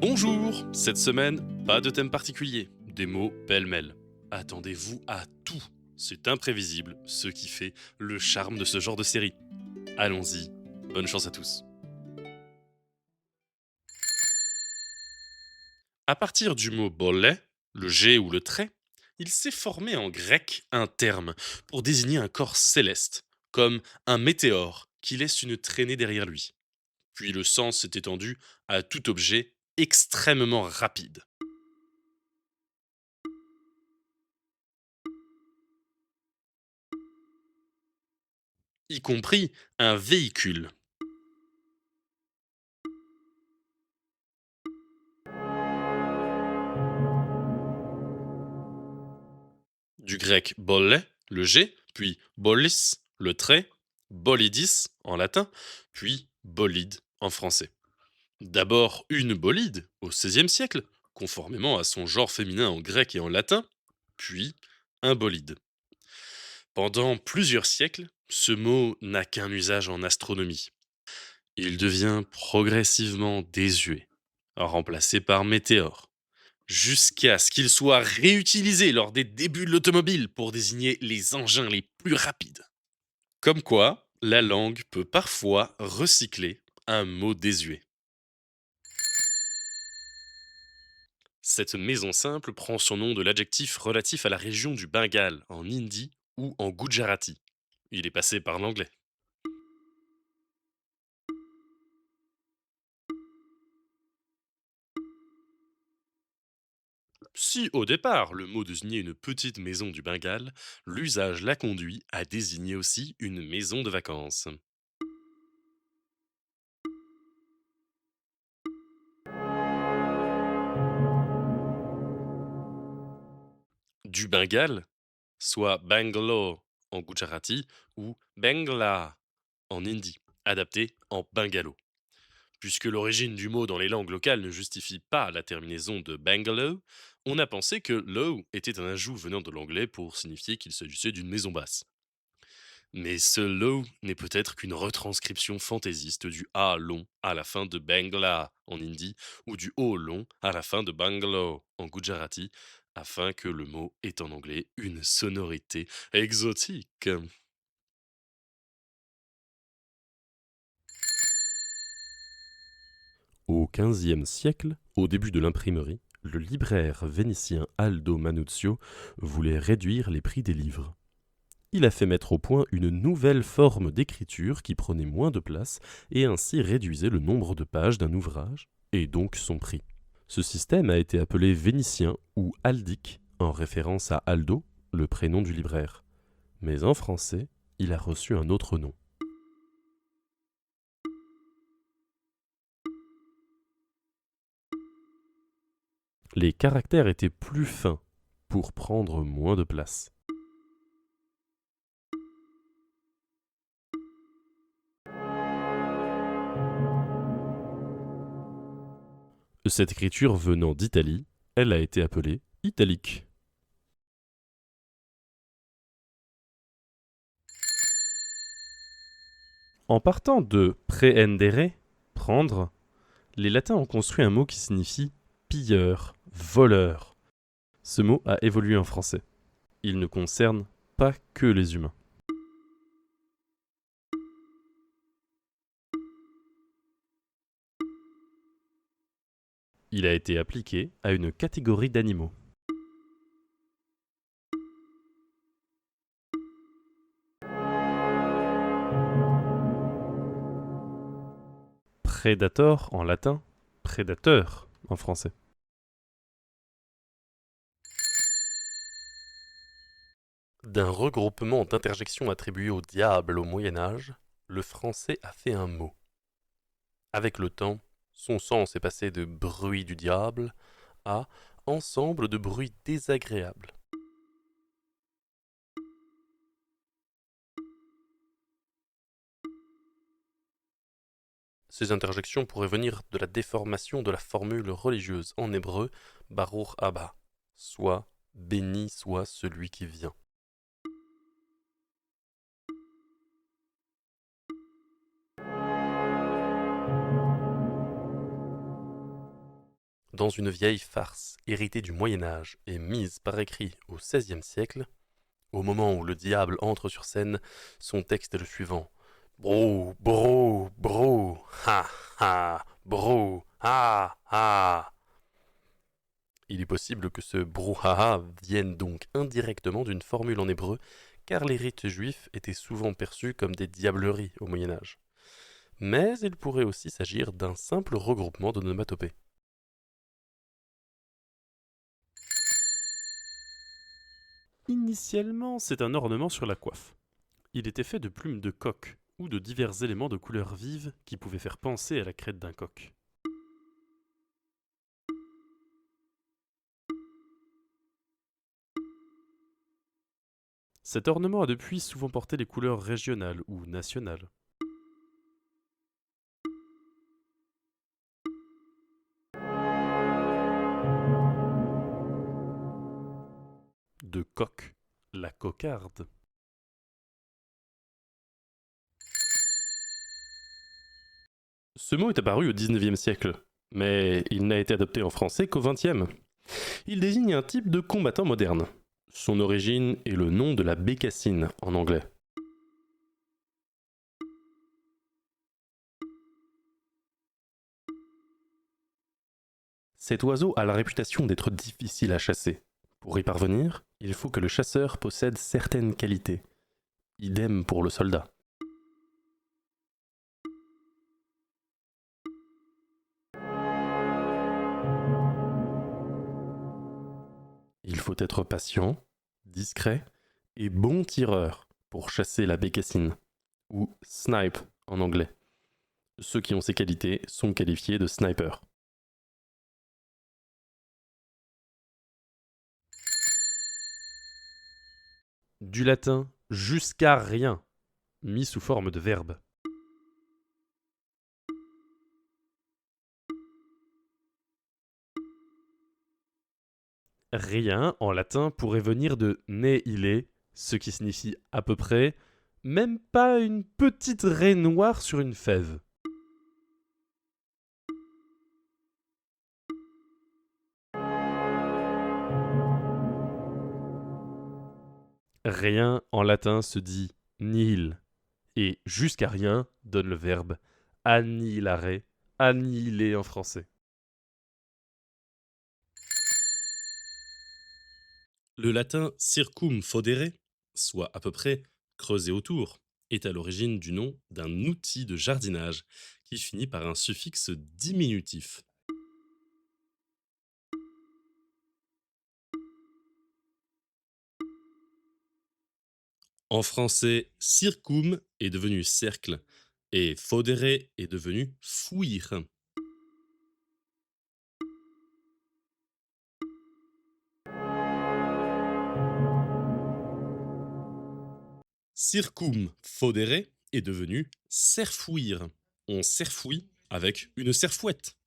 Bonjour! Cette semaine, pas de thème particulier, des mots pêle-mêle. Attendez-vous à tout. C'est imprévisible, ce qui fait le charme de ce genre de série. Allons-y, bonne chance à tous. À partir du mot bolle, le G ou le trait, il s'est formé en grec un terme pour désigner un corps céleste, comme un météore qui laisse une traînée derrière lui. Puis le sens s'est étendu à tout objet extrêmement rapide, y compris un véhicule. Du grec bolle, le G, puis bollis, le trait, bolidis en latin, puis bolide en français. D'abord une bolide au XVIe siècle, conformément à son genre féminin en grec et en latin, puis un bolide. Pendant plusieurs siècles, ce mot n'a qu'un usage en astronomie. Il devient progressivement désuet, remplacé par météore, jusqu'à ce qu'il soit réutilisé lors des débuts de l'automobile pour désigner les engins les plus rapides. Comme quoi, la langue peut parfois recycler un mot désuet. Cette maison simple prend son nom de l'adjectif relatif à la région du Bengale, en hindi ou en Gujarati. Il est passé par l'anglais. Si au départ le mot désignait une petite maison du Bengale, l'usage l'a conduit à désigner aussi une maison de vacances. Du Bengale, soit Bangalore en Gujarati ou Bangla en hindi, adapté en bungalow. Puisque l'origine du mot dans les langues locales ne justifie pas la terminaison de bungalow, on a pensé que low était un ajout venant de l'anglais pour signifier qu'il s'agissait d'une maison basse. Mais ce low n'est peut-être qu'une retranscription fantaisiste du A long à la fin de Bangla en hindi ou du O long à la fin de Bangalore en Gujarati, afin que le mot ait en anglais une sonorité exotique. Au XVe siècle, au début de l'imprimerie, le libraire vénitien Aldo Manuzio voulait réduire les prix des livres. Il a fait mettre au point une nouvelle forme d'écriture qui prenait moins de place et ainsi réduisait le nombre de pages d'un ouvrage, et donc son prix. Ce système a été appelé vénitien ou aldique, en référence à Aldo, le prénom du libraire. Mais en français, il a reçu un autre nom. Les caractères étaient plus fins pour prendre moins de place. Cette écriture venant d'Italie, elle a été appelée italique. En partant de prehendere, prendre, les Latins ont construit un mot qui signifie pilleur, voleur. Ce mot a évolué en français. Il ne concerne pas que les humains. Il a été appliqué à une catégorie d'animaux. Predator en latin, prédateur en français. D'un regroupement d'interjections attribuées au diable au Moyen Âge, le français a fait un mot. Avec le temps, son sens est passé de bruit du diable à ensemble de bruits désagréables. Ces interjections pourraient venir de la déformation de la formule religieuse en hébreu Baruch Abba, soit béni soit celui qui vient. Dans une vieille farce héritée du Moyen-Âge et mise par écrit au XVIe siècle, au moment où le diable entre sur scène, son texte est le suivant. Brou, brou, brou, ha, ha, brou, ha, ha. Il est possible que ce brouhaha vienne donc indirectement d'une formule en hébreu, car les rites juifs étaient souvent perçus comme des diableries au Moyen-Âge. Mais il pourrait aussi s'agir d'un simple regroupement d'onomatopées. Initialement, c'est un ornement sur la coiffe. Il était fait de plumes de coq ou de divers éléments de couleur vive qui pouvaient faire penser à la crête d'un coq. Cet ornement a depuis souvent porté les couleurs régionales ou nationales. De coq, la cocarde. Ce mot est apparu au XIXe siècle, mais il n'a été adopté en français qu'au XXe. Il désigne un type de combattant moderne. Son origine est le nom de la bécassine en anglais. Cet oiseau a la réputation d'être difficile à chasser. Pour y parvenir, il faut que le chasseur possède certaines qualités. Idem pour le soldat. Il faut être patient, discret et bon tireur pour chasser la bécassine, ou snipe en anglais. Ceux qui ont ces qualités sont qualifiés de snipers. Du latin jusqu'à rien, mis sous forme de verbe. Rien en latin pourrait venir de né il est, ce qui signifie à peu près même pas une petite raie noire sur une fève. Rien en latin se dit nihil, et jusqu'à rien donne le verbe annihilare, annihiler en français. Le latin circum fodere, soit à peu près creuser autour, est à l'origine du nom d'un outil de jardinage qui finit par un suffixe diminutif. En français, circum est devenu cercle et fodere est devenu fouir. Circum fodere est devenu serfouir. On serfouille avec une serfouette.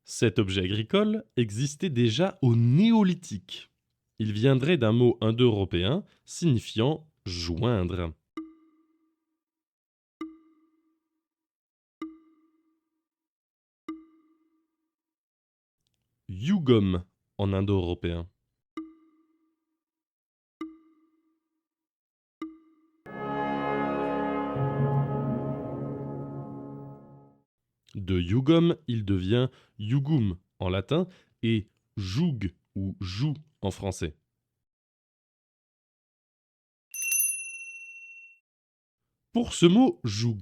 Cet objet agricole existait déjà au néolithique. Il viendrait d'un mot indo-européen signifiant joindre. Yugom en indo-européen. De yugom, il devient yugum en latin et joug ou joue en français. Pour ce mot joug,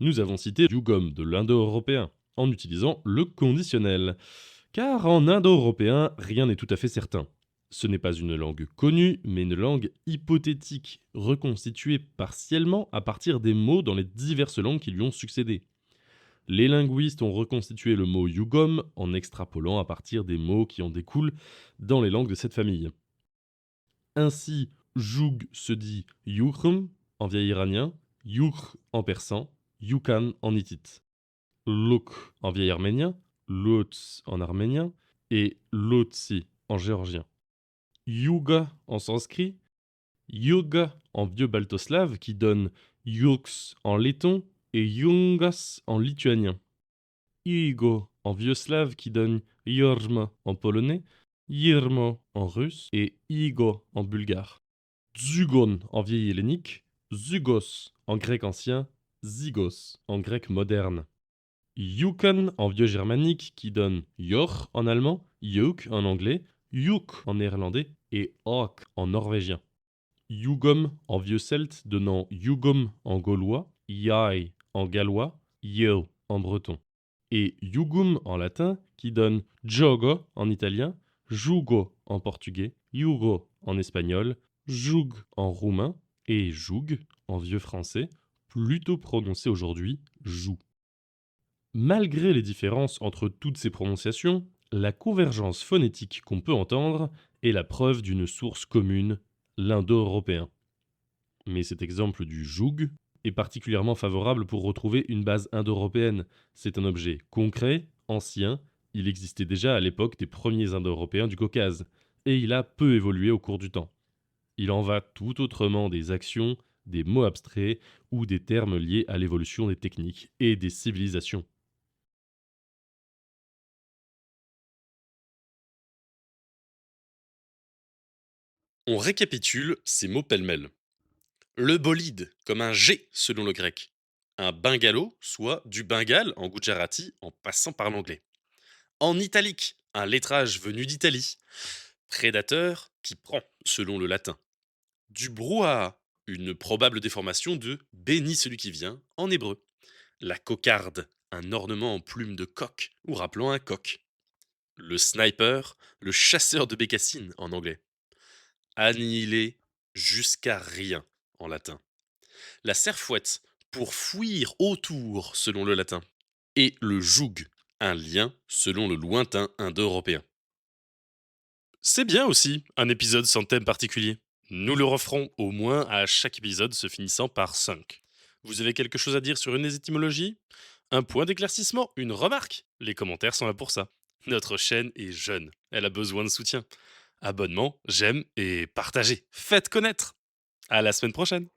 nous avons cité yugom de l'indo-européen en utilisant le conditionnel. Car en indo-européen, rien n'est tout à fait certain. Ce n'est pas une langue connue, mais une langue hypothétique, reconstituée partiellement à partir des mots dans les diverses langues qui lui ont succédé. Les linguistes ont reconstitué le mot yugom en extrapolant à partir des mots qui en découlent dans les langues de cette famille. Ainsi, joug se dit yukhm en vieil iranien, yukh en persan, yukan en hittite. Luk en vieil arménien, Lutz en arménien et Lutsi en géorgien. Yuga en sanskrit, Yuga en vieux baltoslave qui donne Yux en letton et Jungas en lituanien. Igo en vieux slave qui donne Jorma en polonais, Yirmo en russe et Igo en bulgare. Zygon en vieil hellénique, Zygos en grec ancien, Zygos en grec moderne. Yukon en vieux germanique qui donne Yor en allemand, Juk en anglais, Juk en néerlandais et Ok en norvégien. Yugom en vieux celte donnant Yugom en gaulois, Yai en gallois, Yo en breton. Et Yugum en latin qui donne Jogo en italien, Jugo en portugais, Jugo en espagnol, Jug en roumain et Joug en vieux français, plutôt prononcé aujourd'hui Joug. Malgré les différences entre toutes ces prononciations, la convergence phonétique qu'on peut entendre est la preuve d'une source commune, l'indo-européen. Mais cet exemple du joug est particulièrement favorable pour retrouver une base indo-européenne. C'est un objet concret, ancien, il existait déjà à l'époque des premiers indo-européens du Caucase, et il a peu évolué au cours du temps. Il en va tout autrement des actions, des mots abstraits ou des termes liés à l'évolution des techniques et des civilisations. On récapitule ces mots pêle-mêle. Le bolide, comme un G selon le grec. Un bungalow, soit du Bengale en Gujarati en passant par l'anglais. En italique, un lettrage venu d'Italie. Prédateur qui prend selon le latin. Du brouhaha, une probable déformation de béni celui qui vient en hébreu. La cocarde, un ornement en plume de coq ou rappelant un coq. Le sniper, le chasseur de bécassines en anglais. Annihiler jusqu'à rien en latin. La serfouette, pour fuir autour selon le latin. Et le joug, un lien selon le lointain indo-européen. C'est bien aussi, un épisode sans thème particulier. Nous le referons au moins à chaque épisode se finissant par 5. Vous avez quelque chose à dire sur une des étymologies? Un point d'éclaircissement? Une remarque? Les commentaires sont là pour ça. Notre chaîne est jeune, elle a besoin de soutien. Abonnement, j'aime et partagez. Faites connaître. À la semaine prochaine.